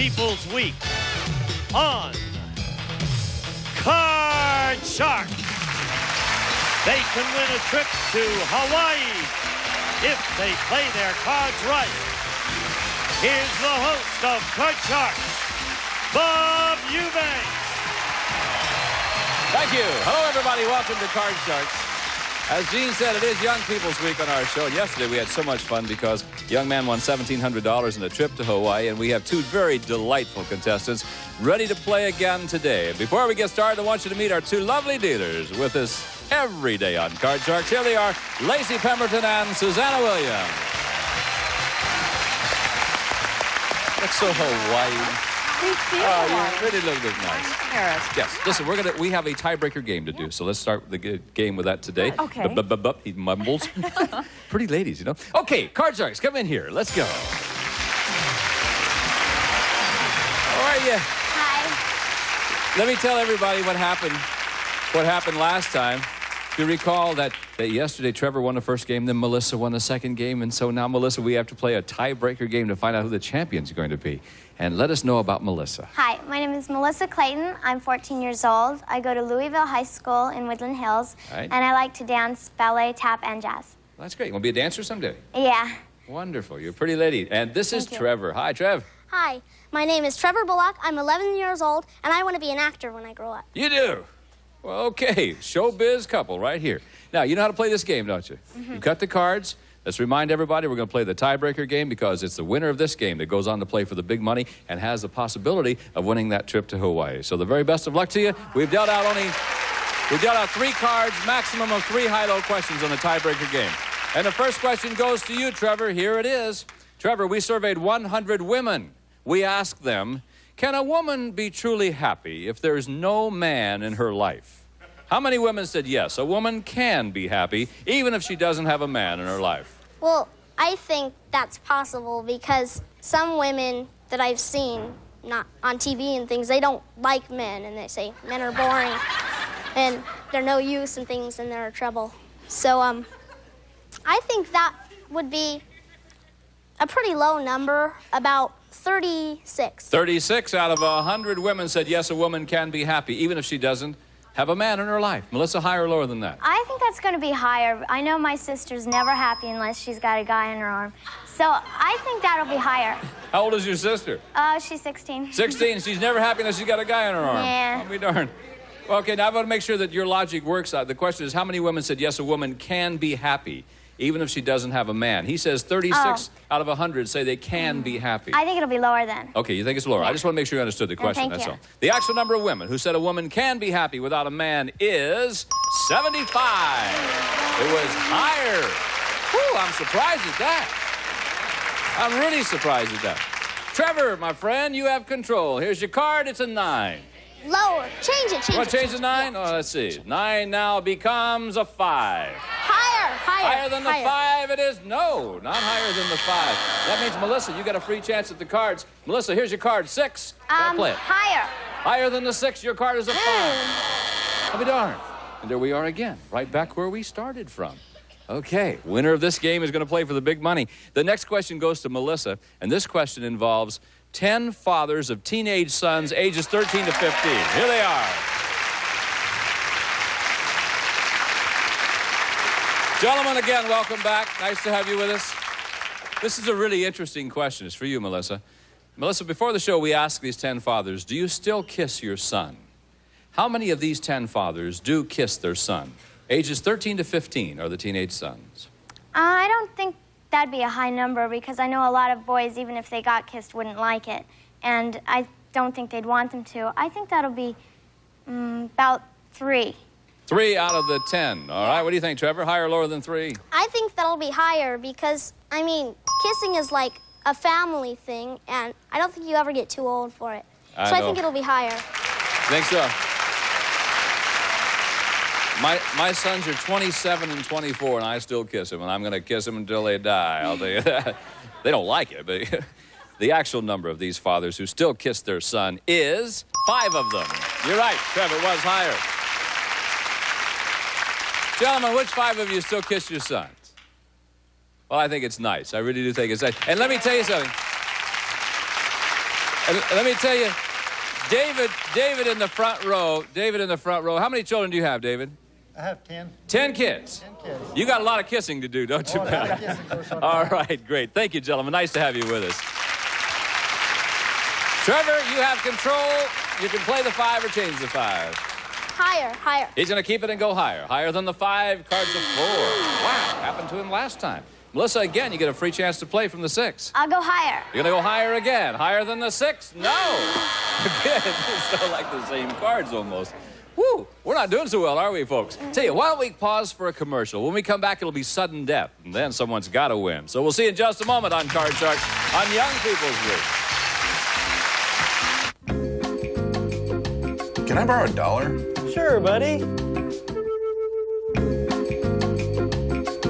People's Week on Card Shark. They can win a trip to Hawaii if they play their cards right. Here's the host of Card Shark, Bob Eubanks. Thank you. Hello, everybody. Welcome to Card Sharks. As Gene said, it is Young People's Week on our show. Yesterday, we had so much fun because a young man won $1,700 in a trip to Hawaii, and we have two very delightful contestants ready to play again today. And before we get started, I want you to meet our two lovely dealers with us every day on Card Sharks. Here they are, Lacey Pemberton and Susanna Williams. That's so Hawaii. We feel you really look nice. Harris. Yes. Listen, we have a tiebreaker game to do, so let's start the game with that today. Okay. He mumbles. Pretty ladies, you know. Okay, Card Sharks, come in here. Let's go. How are you? Hi. Let me tell everybody what happened last time. You recall that yesterday Trevor won the first game, then Melissa won the second game, and so now, Melissa, we have to play a tiebreaker game to find out who the champion's going to be. And let us know about Melissa. Hi, my name is Melissa Clayton. I'm 14 years old. I go to Louisville High School in Woodland Hills, right. And I like to dance, ballet, tap, and jazz. Well, that's great. You want to be a dancer someday? Yeah. Wonderful. You're a pretty lady. And this is Thank you. Trevor. Hi, Trev. Hi, my name is Trevor Bullock. I'm 11 years old, and I want to be an actor when I grow up. You do? Well, okay. Showbiz couple right here. Now, you know how to play this game, don't you? Mm-hmm. You cut the cards. Let's remind everybody we're going to play the tiebreaker game because it's the winner of this game that goes on to play for the big money and has the possibility of winning that trip to Hawaii. So the very best of luck to you. We've dealt out 3 cards, maximum of 3 high-low questions on the tiebreaker game. And the first question goes to you, Trevor. Here it is. Trevor, we surveyed 100 women. We asked them, can a woman be truly happy if there's no man in her life? How many women said yes, a woman can be happy even if she doesn't have a man in her life? Well, I think that's possible because some women that I've seen, not on TV and things, they don't like men, and they say men are boring and they're no use and things, and they're trouble. So I think that would be a pretty low number, about 36. 36 out of 100 women said yes, a woman can be happy even if she doesn't have a man in her life. Melissa, higher or lower than that? I think that's going to be higher. I know my sister's never happy unless she's got a guy in her arm. So I think that'll be higher. How old is your sister? She's 16. 16. She's never happy unless she's got a guy in her arm. Yeah. I'll be darned. Okay, now I want to make sure that your logic works out. The question is, how many women said yes, a woman can be happy even if she doesn't have a man? He says 36 out of 100 say they can be happy. I think it'll be lower then. Okay, you think it's lower. Yeah. I just want to make sure you understood the question, thank that's you. all. The actual number of women who said a woman can be happy without a man is 75. It was higher. Whew, I'm surprised at that. I'm really surprised at that. Trevor, my friend, you have control. Here's your card. It's a 9. Lower. Change it, You want to change the 9? Oh, let's see. 9 now becomes a 5. Higher than the 5 it is? No, not higher than the 5. That means, Melissa, you got a free chance at the cards. Melissa, here's your card, 6. Gotta play it. Higher. Higher than the 6, your card is a 5. I'll be darned. And there we are again, right back where we started from. Okay, winner of this game is going to play for the big money. The next question goes to Melissa, and this question involves 10 fathers of teenage sons ages 13 to 15. Here they are. Gentlemen, again, welcome back. Nice to have you with us. This is a really interesting question. It's for you, Melissa. Melissa, before the show, we asked these 10 fathers, do you still kiss your son? How many of these 10 fathers do kiss their son? Ages 13 to 15 are the teenage sons. I don't think that'd be a high number because I know a lot of boys, even if they got kissed, wouldn't like it. And I don't think they'd want them to. I think that'll be about 3. 3 out of the 10. All right, what do you think, Trevor? Higher or lower than 3? I think that'll be higher because, I mean, kissing is like a family thing, and I don't think you ever get too old for it. So I think it'll be higher. Think so? My sons are 27 and 24, and I still kiss them, and I'm going to kiss them until they die. I'll tell you that. They don't like it, but the actual number of these fathers who still kiss their son is 5 of them. You're right, Trevor, it was higher. Gentlemen, which 5 of you still kiss your sons? Well, I think it's nice. I really do think it's nice. And let me tell you something. And let me tell you, David in the front row. David in the front row. How many children do you have, David? I have 10. 10 kids. 10 kids. You got a lot of kissing to do, don't you, pal? All right, great. Thank you, gentlemen. Nice to have you with us. Trevor, you have control. You can play the 5 or change the 5. Higher, higher. He's going to keep it and go higher. Higher than the 5, cards of 4. Wow, happened to him last time. Melissa, again, you get a free chance to play from the 6. I'll go higher. You're going to go higher again. Higher than the 6? No. Again, it's still like the same cards almost. Woo, we're not doing so well, are we, folks? Tell you, why don't we pause for a commercial? When we come back, it'll be sudden death, and then someone's got to win. So we'll see you in just a moment on Card Shark on Young People's Week. Can I borrow $1? Sure, buddy.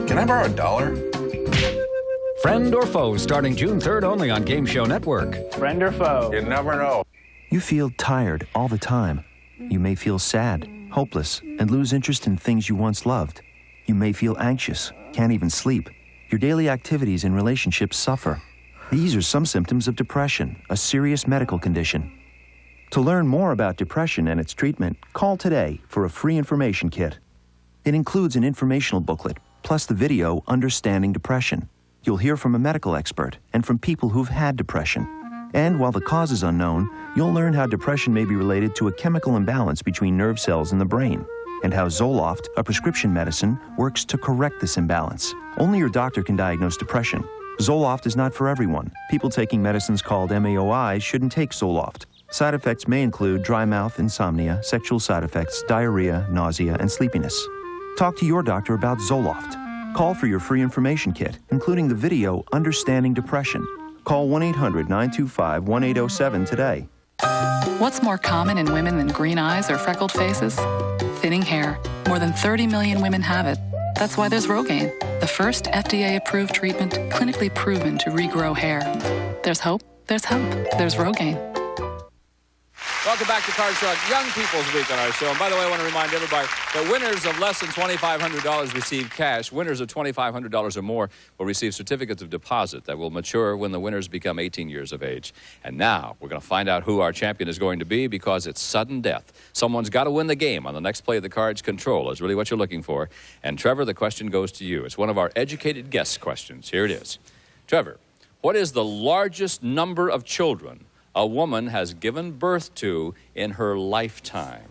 Can I borrow $1? Friend or Foe, starting June 3rd only on Game Show Network. Friend or foe? You never know. You feel tired all the time. You may feel sad, hopeless, and lose interest in things you once loved. You may feel anxious, can't even sleep. Your daily activities and relationships suffer. These are some symptoms of depression, a serious medical condition. To learn more about depression and its treatment, call today for a free information kit. It includes an informational booklet, plus the video Understanding Depression. You'll hear from a medical expert and from people who've had depression. And while the cause is unknown, you'll learn how depression may be related to a chemical imbalance between nerve cells in the brain, and how Zoloft, a prescription medicine, works to correct this imbalance. Only your doctor can diagnose depression. Zoloft is not for everyone. People taking medicines called MAOI shouldn't take Zoloft. Side effects may include dry mouth, insomnia, sexual side effects, diarrhea, nausea, and sleepiness. Talk to your doctor about Zoloft. Call for your free information kit, including the video Understanding Depression. Call 1-800-925-1807 today. What's more common in women than green eyes or freckled faces? Thinning hair. More than 30 million women have it. That's why there's Rogaine, the first FDA-approved treatment clinically proven to regrow hair. There's hope. There's help. There's Rogaine. Welcome back to Card Shark Young People's Week on our show. And by the way, I want to remind everybody that winners of less than $2,500 receive cash. Winners of $2,500 or more will receive certificates of deposit that will mature when the winners become 18 years of age. And now we're going to find out who our champion is going to be because it's sudden death. Someone's got to win the game on the next play of the cards. Control is really what you're looking for. And Trevor, the question goes to you. It's one of our educated guess questions. Here it is. Trevor, what is the largest number of children a woman has given birth to in her lifetime?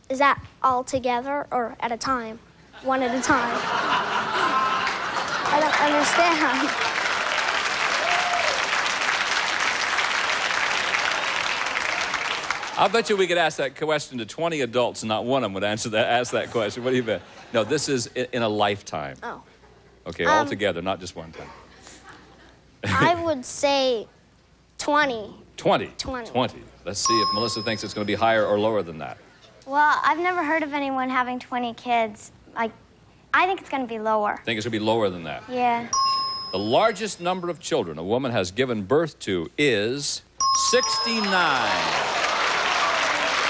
Is that all together or at a time? One at a time? I don't understand. I'll bet you we could ask that question to 20 adults and not one of them would ask that question. What do you bet? No, this is in a lifetime. Oh. Okay, all together, not just one time. I would say 20. 20. 20. 20. Let's see if Melissa thinks it's going to be higher or lower than that. Well, I've never heard of anyone having 20 kids. I think it's going to be lower. Think it's going to be lower than that. Yeah. The largest number of children a woman has given birth to is 69.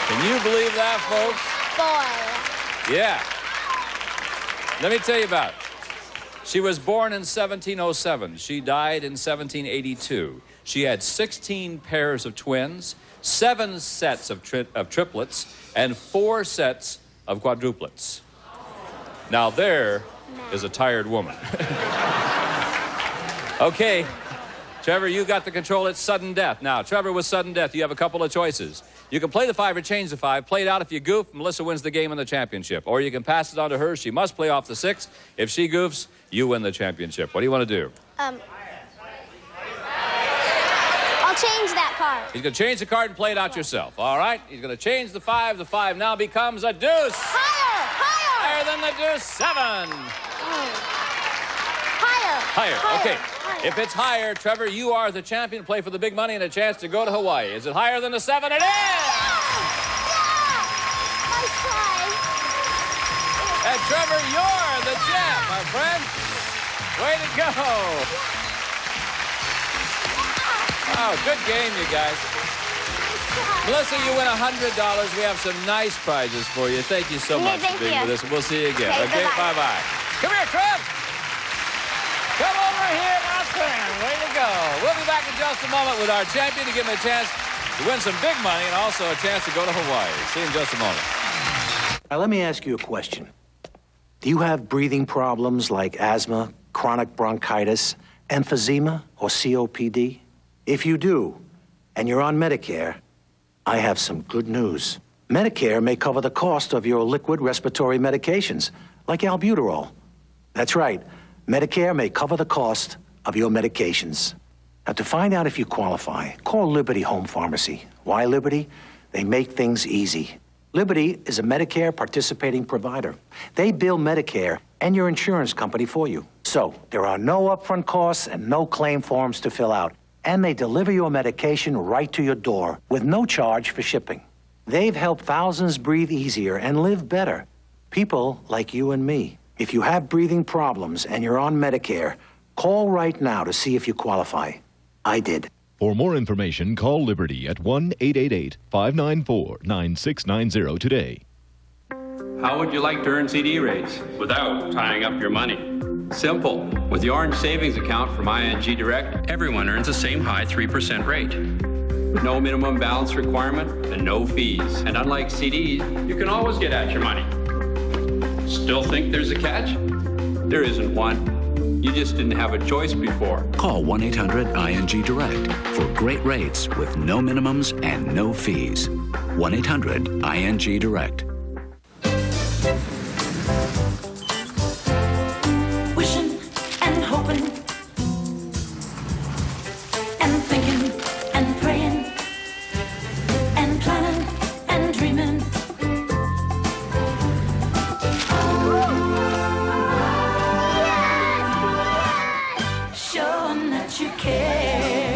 Can you believe that, folks? Boy. Yeah. Let me tell you about it. She was born in 1707. She died in 1782. She had 16 pairs of twins, 7 sets of triplets, and 4 sets of quadruplets. Now there is a tired woman. Okay, Trevor, you got the control. It's sudden death. Now, Trevor, with sudden death, you have a couple of choices. You can play the 5 or change the 5. Play it out. If you goof, Melissa wins the game and the championship. Or you can pass it on to her. She must play off the 6. If she goofs, you win the championship. What do you want to do? I'll change that card. He's going to change the card and play it out yourself. All right? He's going to change the 5. The 5 now becomes a deuce. Higher! Higher than the deuce. 7. Higher. Okay. Higher. If it's higher, Trevor, you are the champion. Play for the big money and a chance to go to Hawaii. Is it higher than the 7? It is! Nice try. And Trevor, you're the champ, my friend. Way to go. Oh, good game, you guys. Melissa, you win $100. We have some nice prizes for you. Thank you so much for being with us. We'll see you again. Okay, bye-bye. Come here, Trev. Come over here, my friend. Way to go. We'll be back in in just a moment with our champion to give him a chance to win some big money and also a chance to go to Hawaii. See you in just a moment. Now, let me ask you a question. Do you have breathing problems like asthma, chronic bronchitis, emphysema, or COPD? If you do, and you're on Medicare, I have some good news. Medicare may cover the cost of your liquid respiratory medications, like albuterol. That's right. Medicare may cover the cost of your medications. Now, to find out if you qualify, call Liberty Home Pharmacy. Why Liberty? They make things easy. Liberty is a Medicare participating provider. They bill Medicare and your insurance company for you. So there are no upfront costs and no claim forms to fill out. And they deliver your medication right to your door with no charge for shipping. They've helped thousands breathe easier and live better. People like you and me. If you have breathing problems and you're on Medicare, call right now to see if you qualify. I did. For more information, call Liberty at 1-888-594-9690 today. How would you like to earn CD rates without tying up your money? Simple. With the Orange Savings Account from ING Direct, everyone earns the same high 3% rate. With no minimum balance requirement and no fees. And unlike CDs, you can always get at your money. Still think there's a catch? There isn't one. You just didn't have a choice before. Call 1-800-ING-DIRECT for great rates with no minimums and no fees. 1-800-ING-DIRECT. Wishing and hoping and thinking and praying and planning and dreaming.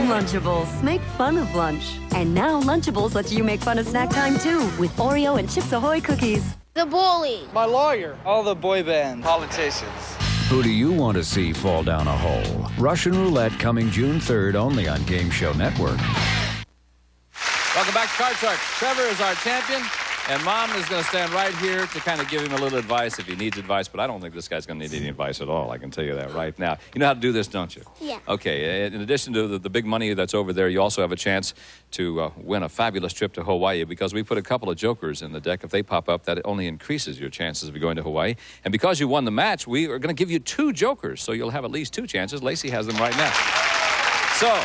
Lunchables. Make fun of lunch. And now Lunchables lets you make fun of snack time too with Oreo and Chips Ahoy cookies. The bully. My lawyer. All the boy bands. Politicians. Who do you want to see fall down a hole? Russian Roulette coming June 3rd only on Game Show Network. Welcome back to Card Sharks. Trevor is our champion, and Mom is going to stand right here to kind of give him a little advice if he needs advice, but I don't think this guy's going to need any advice at all. I can tell you that right now. You know how to do this, don't you? Yeah. Okay, in addition to the big money that's over there, you also have a chance to win a fabulous trip to Hawaii because we put a couple of jokers in the deck. If they pop up, that only increases your chances of going to Hawaii. And because you won the match, we are going to give you 2 jokers, so you'll have at least 2 chances. Lacey has them right now. So,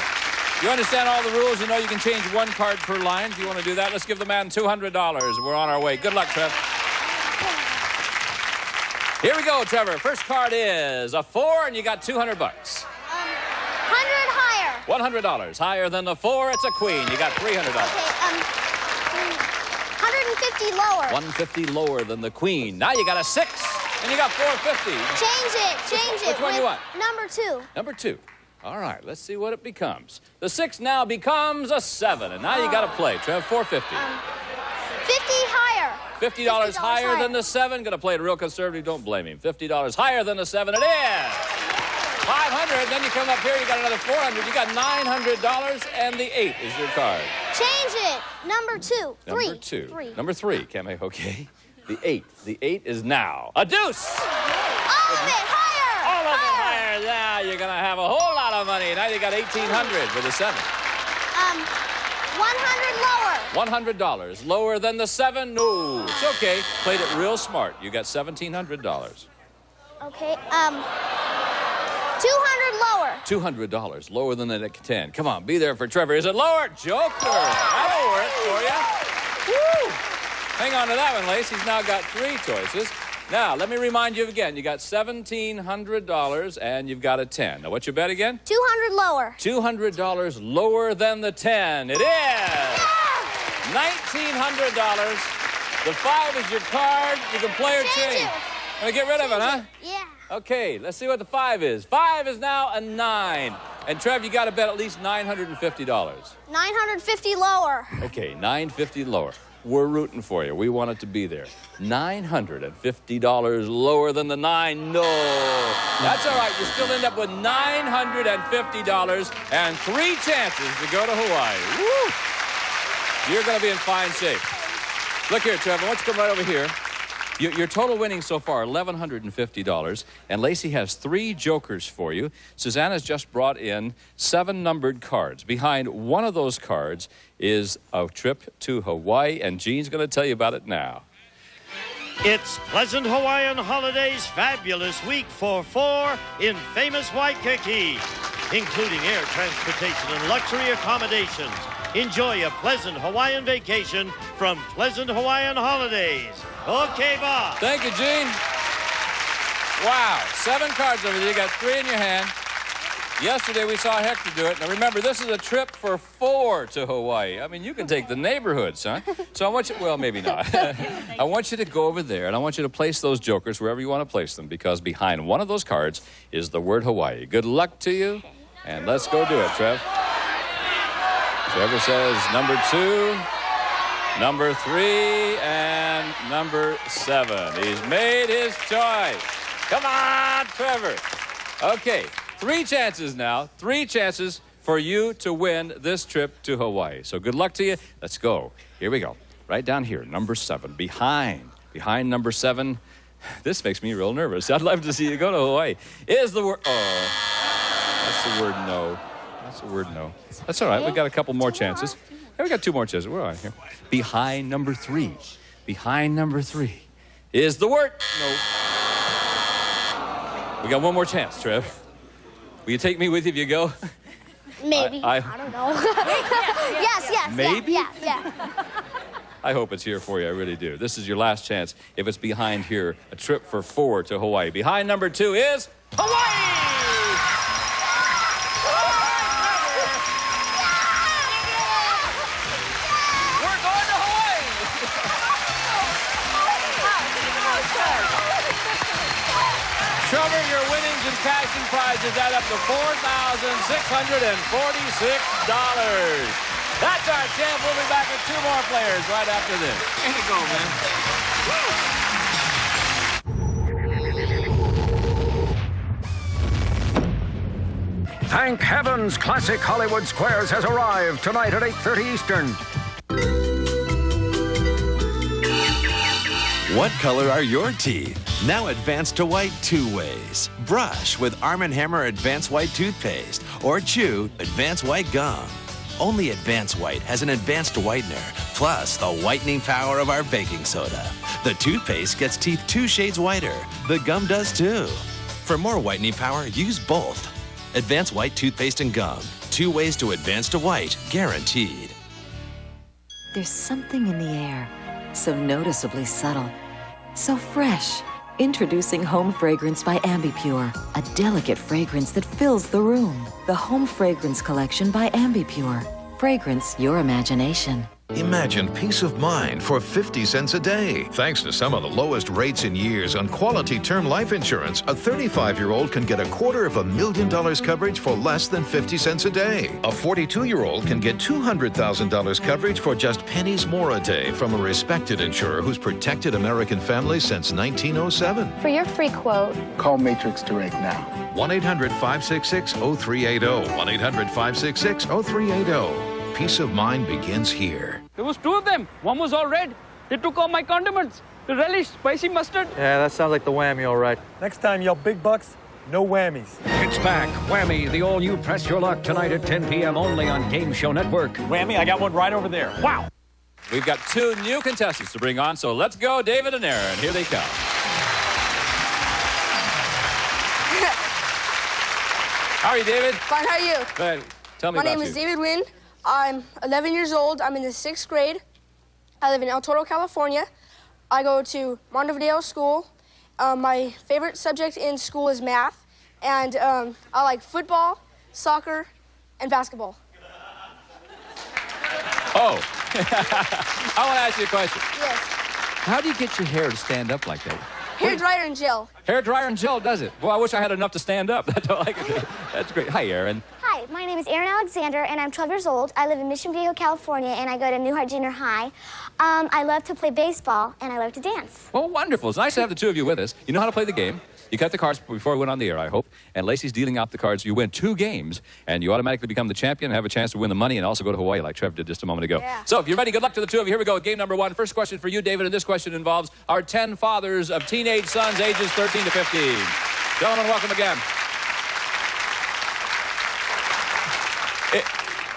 you understand all the rules. You know you can change 1 card per line. If you want to do that, let's give the man $200. We're on our way. Good luck, Trev. Here we go, Trevor. First card is a 4, and you got $200. 100 higher. $100 higher than the 4. It's a queen. You got $300. Okay, 150 lower. 150 lower than the queen. Now you got a 6, and you got $450. Change it. Which one you want? Number 2. Number 2. All right, let's see what it becomes. The 6 now becomes a 7, and now you got to play. Trev, $450. 50 higher. $50 higher than the 7. Gonna play it real conservative. Don't blame him. $50 higher than the 7. It is 500. Then you come up here. You got another 400. You got $900, and the 8 is your card. Change it. Number 2. 3. Number 2. Number 3. Can't make okay. The 8. The 8 is now a deuce. All of it higher. All of it higher. Now you're gonna have a whole lot of money. Now you got $1,800 with a 7. 100 lower. $100 lower than the 7. No, it's okay. Played it real smart. You got $1,700. Okay. 200 lower. $200 lower than the 10. Come on, be there for Trevor. Is it lower? Joker. That'll work for you. Woo! Hang on to that one, Lace. He's now got 3 choices. Now, let me remind you again. You got $1,700, and you've got a 10. Now, what's your bet again? 200 lower. $200 lower than the 10. It is $1,900. The 5 is your card. You can play or change. Gonna get rid of it, huh? Yeah. Okay, let's see what the 5 is. 5 is now a 9. And Trev, you got to bet at least $950. 950 lower. Okay, $950 lower. We're rooting for you. We want it to be there. $950 lower than the 9. No. That's all right. You still end up with $950 and 3 chances to go to Hawaii. Woo! You're going to be in fine shape. Look here, Trevor. Why don't you come right over here? Your total winnings so far, $1,150. And Lacey has 3 jokers for you. Susanna's just brought in 7 numbered cards. Behind one of those cards is a trip to Hawaii, and Gene's going to tell you about it now. It's Pleasant Hawaiian Holidays Fabulous Week for 4 in famous Waikiki, including air transportation and luxury accommodations. Enjoy a pleasant Hawaiian vacation from Pleasant Hawaiian Holidays. Okay, Bob. Thank you, Gene. Wow, 7 cards over there. You got 3 in your hand. Yesterday we saw Hector do it. Now remember, this is a trip for 4 to Hawaii. I mean, you can take the neighborhoods, huh? So I want you, well, maybe not. I want you to go over there, and I want you to place those jokers wherever you want to place them, because behind one of those cards is the word Hawaii. Good luck to you, and let's go do it, Trev. Trevor says number 2, number 3, and number 7. He's made his choice. Come on, Trevor. Okay, 3 chances now. 3 chances for you to win this trip to Hawaii. So good luck to you. Let's go. Here we go. Right down here, number 7. Behind number 7. This makes me real nervous. I'd love to see you go to Hawaii. Is the word... Oh, that's the word no. That's the word no. That's all right. We got a couple more chances. Yeah, we got 2 more chances. We're all right here. Behind number 3. Behind number 3 is the word no. We got 1 more chance, Trev. Will you take me with you if you go? Maybe. I don't know. Yes. Maybe? Yeah. I hope it's here for you. I really do. This is your last chance. If it's behind here, a trip for 4 to Hawaii. Behind number 2 is Hawaii! Trevor, your winnings and cash and prizes add up to $4,646. That's our champ. We'll be back with 2 more players right after this. Here you go, man. Thank heavens, Classic Hollywood Squares has arrived tonight at 8:30 Eastern. What color are your teeth? Now advanced to white 2 ways. Brush with Arm & Hammer Advanced White Toothpaste or chew Advanced White Gum. Only Advanced White has an advanced whitener, plus the whitening power of our baking soda. The toothpaste gets teeth 2 shades whiter. The gum does too. For more whitening power, use both. Advanced White Toothpaste and Gum. 2 ways to advance to white, guaranteed. There's something in the air, so noticeably subtle, so fresh. Introducing Home Fragrance by Ambipure, a delicate fragrance that fills the room. The Home Fragrance Collection by Ambipure. Fragrance your imagination. Imagine peace of mind for 50 cents a day. Thanks to some of the lowest rates in years on quality term life insurance, a 35-year-old can get $250,000 coverage for less than 50 cents a day. A 42-year-old can get $200,000 coverage for just pennies more a day from a respected insurer who's protected American families since 1907. For your free quote, call Matrix Direct now. 1-800-566-0380. 1-800-566-0380. Peace of mind begins here. There was 2 of them. One was all red. They took all my condiments. The relish, spicy mustard. Yeah, that sounds like the whammy, all right. Next time, yell big bucks, no whammies. It's back. Whammy, the all-new Press Your Luck tonight at 10 p.m. only on Game Show Network. Whammy, I got one right over there. Wow. We've got 2 new contestants to bring on, so let's go, David and Aaron. Here they come. How are you, David? Fine, how are you? Good. Tell me My about you. name is David Wynn. I'm 11 years old. I'm in the 6th grade. I live in El Toro, California. I go to Montevideo School. My favorite subject in school is math. And I like football, soccer, and basketball. Oh, I want to ask you a question. Yes. How do you get your hair to stand up like that? Hair dryer and gel. Hair dryer and gel does it. Well, I wish I had enough to stand up. That's all I can do. That's great. Hi, Aaron. Hi, my name is Aaron Alexander, and I'm 12 years old. I live in Mission Viejo, California, and I go to Newhart Junior High. I love to play baseball, and I love to dance. Well, wonderful. It's nice to have the 2 of you with us. You know how to play the game. You cut the cards before we went on the air, I hope. And Lacey's dealing out the cards. You win 2 games, and you automatically become the champion and have a chance to win the money and also go to Hawaii like Trev did just a moment ago. Yeah. So if you're ready, good luck to the two of you. Here we go with game number 1. First question for you, David, and this question involves our 10 fathers of teenage sons ages 13 to 15. Gentlemen, welcome again.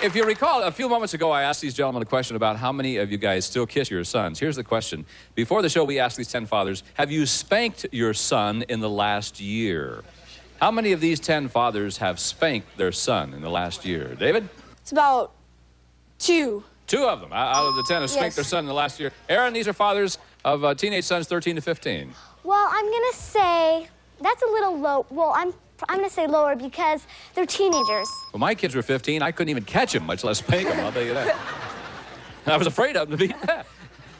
If you recall, a few moments ago, I asked these gentlemen a question about how many of you guys still kiss your sons. Here's the question. Before the show, we asked these 10 fathers, have you spanked your son in the last year? How many of these 10 fathers have spanked their son in the last year? David? It's about 2. 2 of them out of the 10 have spanked their son in the last year. Aaron, these are fathers of teenage sons 13 to 15. Well, I'm going to say that's a little low. Well, I'm going to say lower because they're teenagers. When my kids were 15, I couldn't even catch them, much less spank them, I'll tell you that. I was afraid of them to be that.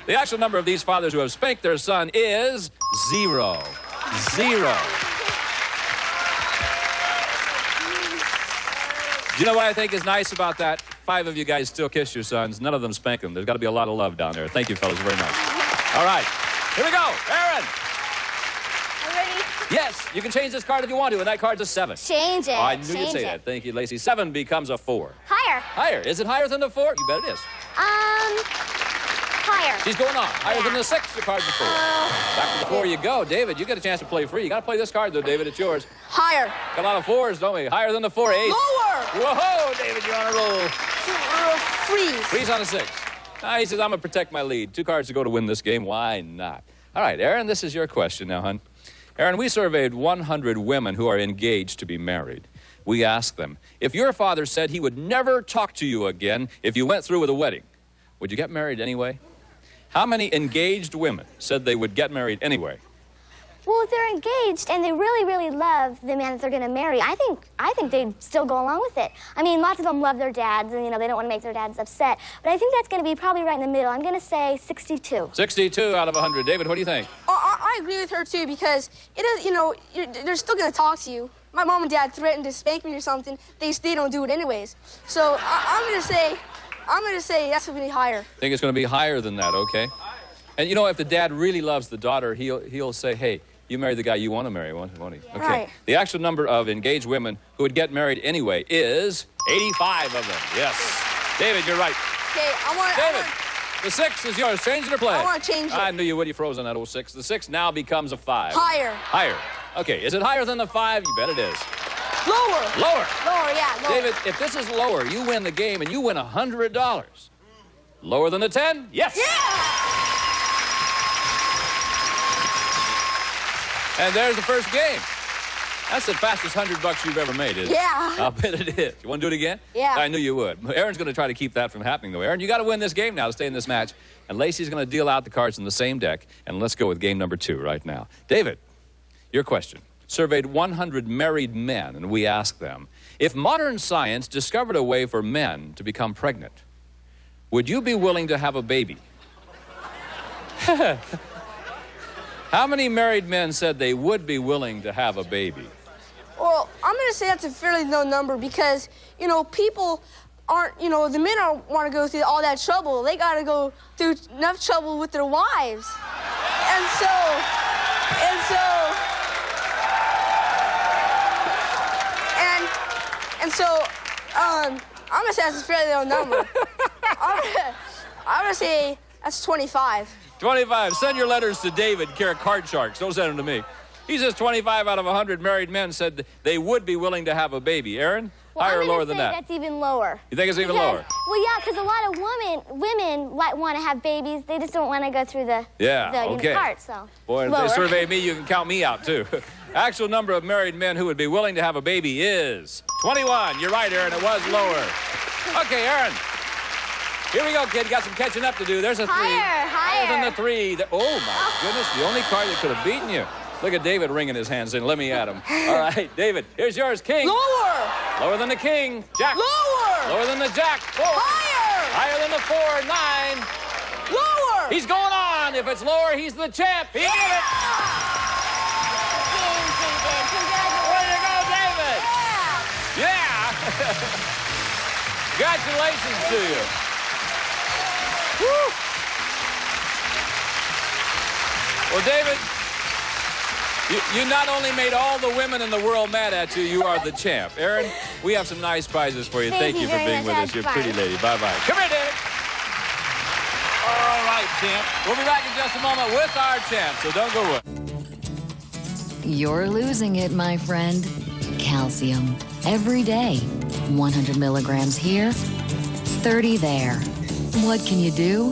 The actual number of these fathers who have spanked their son is 0. 0. Do you know what I think is nice about that? 5 of you guys still kiss your sons. None of them spank them. There's got to be a lot of love down there. Thank you, fellas, very much. All right. Here we go. Aaron. Yes, you can change this card if you want to, and that card's a 7. Change it. Oh, I knew you'd say that. Thank you, Lacey. 7 becomes a 4. Higher. Higher. Is it higher than the 4? You bet it is. Higher. She's going on. Higher than the 6. Your card's a 4. Back to the 4 you go. David, you get a chance to play free. You got to play this card, though, David. It's yours. Higher. Got a lot of 4s, don't we? Higher than the 4. 8. Lower. Whoa, David, you're on a roll. Freeze. Freeze on a 6. He says, I'm going to protect my lead. 2 cards to go to win this game. Why not? All right, Aaron, this is your question now, hon. Aaron, we surveyed 100 women who are engaged to be married. We asked them, if your father said he would never talk to you again if you went through with a wedding, would you get married anyway? How many engaged women said they would get married anyway? Well, if they're engaged and they really, really love the man that they're going to marry, I think they'd still go along with it. I mean, lots of them love their dads, and, they don't want to make their dads upset. But I think that's going to be probably right in the middle. I'm going to say 62. 62 out of 100. David, what do you think? I agree with her, too, because it is, they're still going to talk to you. My mom and dad threatened to spank me or something. They don't do it anyways. So I'm going to say that's going to be higher. Think it's going to be higher than that, okay? And, if the dad really loves the daughter, he'll say, hey, you marry the guy you want to marry, won't he? Yeah. Okay. Right. The actual number of engaged women who would get married anyway is 85 of them. Yes. David, you're right. Okay, David, the 6 is yours. Change it or play? I want to change it. I knew you would. You froze on that old 6. The 6 now becomes a 5. Higher. Higher. Okay. Is it higher than the 5? You bet it is. Lower. Lower. Lower, yeah, lower. David, if this is lower, you win the game and you win $100. Lower than the 10? Yes. Yeah. And there's the first game. That's the fastest $100 you've ever made, isn't it? Yeah. I'll bet it is. You want to do it again? Yeah. I knew you would. Aaron's going to try to keep that from happening, though. Aaron, you got to win this game now to stay in this match. And Lacey's going to deal out the cards in the same deck. And let's go with game number 2 right now. David, your question. Surveyed 100 married men, and we asked them, if modern science discovered a way for men to become pregnant, would you be willing to have a baby? How many married men said they would be willing to have a baby? Well, I'm going to say that's a fairly low number because, people aren't, the men don't want to go through all that trouble. They got to go through enough trouble with their wives. And so, I'm going to say that's a fairly low number. I'm going to say that's 25. 25. Send your letters to David, care of Card Sharks. Don't send them to me. He says 25 out of 100 married men said they would be willing to have a baby. Aaron, well, higher or lower than that? That's even lower. You think it's even lower? Well, yeah, because a lot of women want to have babies. They just don't want to go through the part. So boy, if lower. they survey me, you can count me out too. Actual number of married men who would be willing to have a baby is 21. You're right, Aaron. It was lower. Okay, Aaron. Here we go, kid. You got some catching up to do. There's a 3. Higher than the 3. Oh, my goodness. The only card that could have beaten you. Look at David wringing his hands in. Let me at him. All right, David, here's yours. King. Lower. Lower than the king. Jack. Lower. Lower than the jack. 4. Higher. Higher than the 4. 9. Lower. He's going on. If it's lower, he's the champ. He did it. Way to go, David. Yeah. Congratulations to you. Woo. Well, David, You not only made all the women in the world mad at you, you are the champ. Aaron, we have some nice prizes for you. Thank you for being with us. You're a pretty lady. Bye-bye. Come here, Dave. All right, champ. We'll be back in just a moment with our champ, so don't go away. You're losing it, my friend. Calcium. Every day. 100 milligrams here, 30 there. What can you do?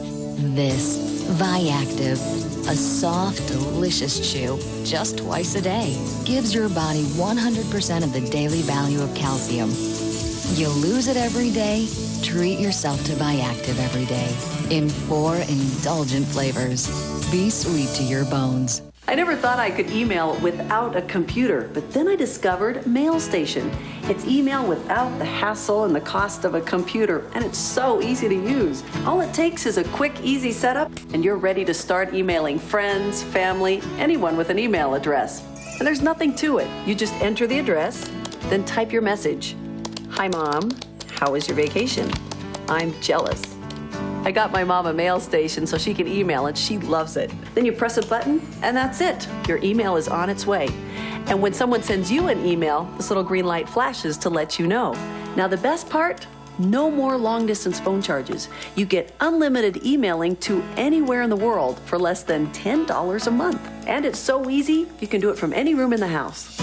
This. Viactive. A soft, delicious chew, just twice a day. Gives your body 100% of the daily value of calcium. You lose it every day? Treat yourself to Viactive every day. In 4 indulgent flavors. Be sweet to your bones. I never thought I could email without a computer, but then I discovered MailStation. It's email without the hassle and the cost of a computer, and it's so easy to use. All it takes is a quick, easy setup, and you're ready to start emailing friends, family, anyone with an email address. And there's nothing to it. You just enter the address, then type your message. Hi, Mom. How was your vacation? I'm jealous. I got my mom a MailStation so she can email and she loves it. Then you press a button and that's it. Your email is on its way. And when someone sends you an email, this little green light flashes to let you know. Now the best part? No more long distance phone charges. You get unlimited emailing to anywhere in the world for less than $10 a month. And it's so easy, you can do it from any room in the house.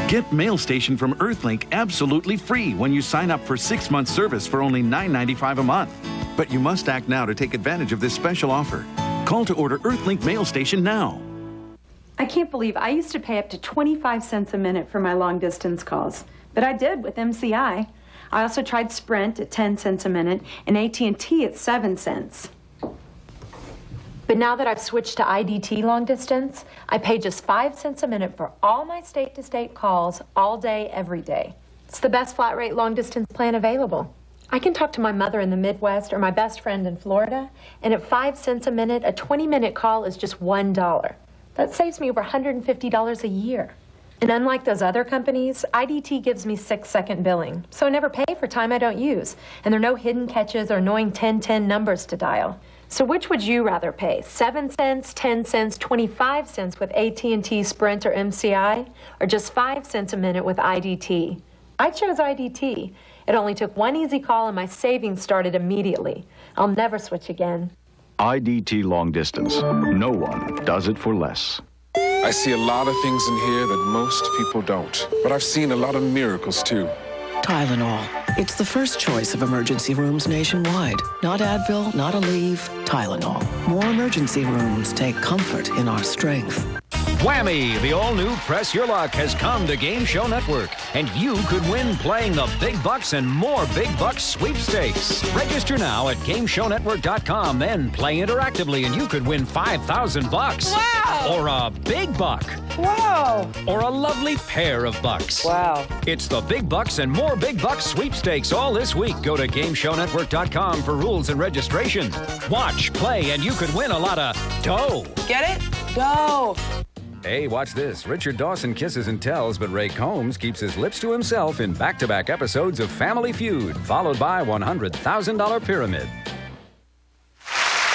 Get MailStation from Earthlink absolutely free when you sign up for 6 months service for only $9.95 a month. But you must act now to take advantage of this special offer. Call to order Earthlink MailStation now. I can't believe I used to pay up to 25 cents a minute for my long distance calls, but I did with MCI. I also tried Sprint at 10 cents a minute and AT&T at 7 cents. But now that I've switched to IDT long distance, I pay just 5 cents a minute for all my state-to-state calls all day, every day. It's the best flat rate long distance plan available. I can talk to my mother in the Midwest or my best friend in Florida, and at 5 cents a minute, a 20-minute call is just $1. That saves me over $150 a year. And unlike those other companies, IDT gives me 6-second billing, so I never pay for time I don't use, and there are no hidden catches or annoying 1010 numbers to dial. So which would you rather pay, 7 cents, 10 cents, 25 cents with AT&T, Sprint, or MCI, or just 5 cents a minute with IDT? I chose IDT. It only took one easy call and my savings started immediately. I'll never switch again. IDT Long Distance. No one does it for less. I see a lot of things in here that most people don't. But I've seen a lot of miracles, too. Tylenol. It's the first choice of emergency rooms nationwide. Not Advil, not Aleve, Tylenol. More emergency rooms take comfort in our strength. Whammy! The all-new Press Your Luck has come to Game Show Network, and you could win playing the Big Bucks and more Big Bucks sweepstakes. Register now at GameShowNetwork.com, then play interactively, and you could win $5,000. Wow! Or a big buck. Wow! Or a lovely pair of bucks. Wow! It's the Big Bucks and more Big Bucks sweepstakes all this week. Go to GameShowNetwork.com for rules and registration. Watch, play, and you could win a lot of dough. Get it? Dough! Hey, watch this. Richard Dawson kisses and tells, but Ray Combs keeps his lips to himself in back-to-back episodes of Family Feud, followed by $100,000 Pyramid.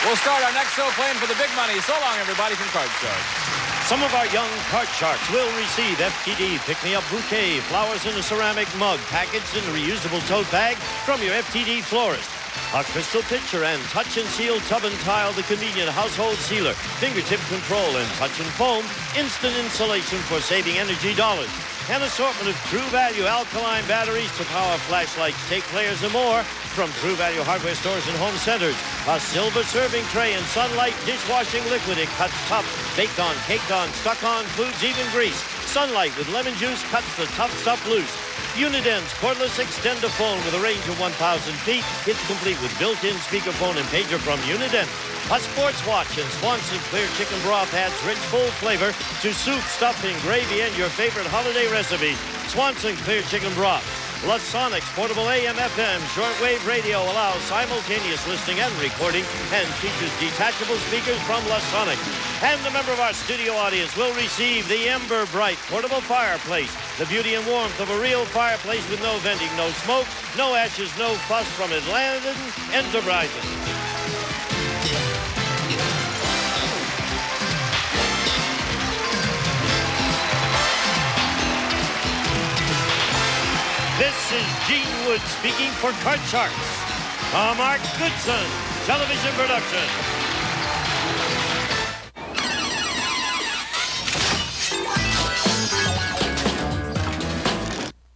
We'll start our next show playing for the big money. So long, everybody, from Card Sharks. Some of our young Card Sharks will receive FTD Pick-Me-Up Bouquet, flowers in a ceramic mug, packaged in a reusable tote bag from your FTD florist. A crystal pitcher and touch and seal tub and tile, the convenient household sealer, fingertip control and touch and foam, instant insulation for saving energy dollars. An assortment of True Value alkaline batteries to power flashlights, tape players, and more from True Value hardware stores and home centers. A silver serving tray and Sunlight dishwashing liquid. It cuts tough, baked on, caked on, stuck on foods, even grease. Sunlight with lemon juice cuts the tough stuff loose. Unident's cordless extender phone with a range of 1,000 feet. It's complete with built-in speakerphone and pager from Unident. A sports watch and Swanson Clear Chicken Broth adds rich, full flavor to soup, stuffing, gravy, and your favorite holiday recipe. Swanson Clear Chicken Broth. Lasonics portable AM/FM shortwave radio allows simultaneous listening and recording and features detachable speakers from Lasonic. And a member of our studio audience will receive the Ember Bright portable fireplace. The beauty and warmth of a real fireplace with no venting, no smoke, no ashes, no fuss from Atlantic Enterprises. Gene Wood speaking for Card Sharks. A Mark Goodson television production.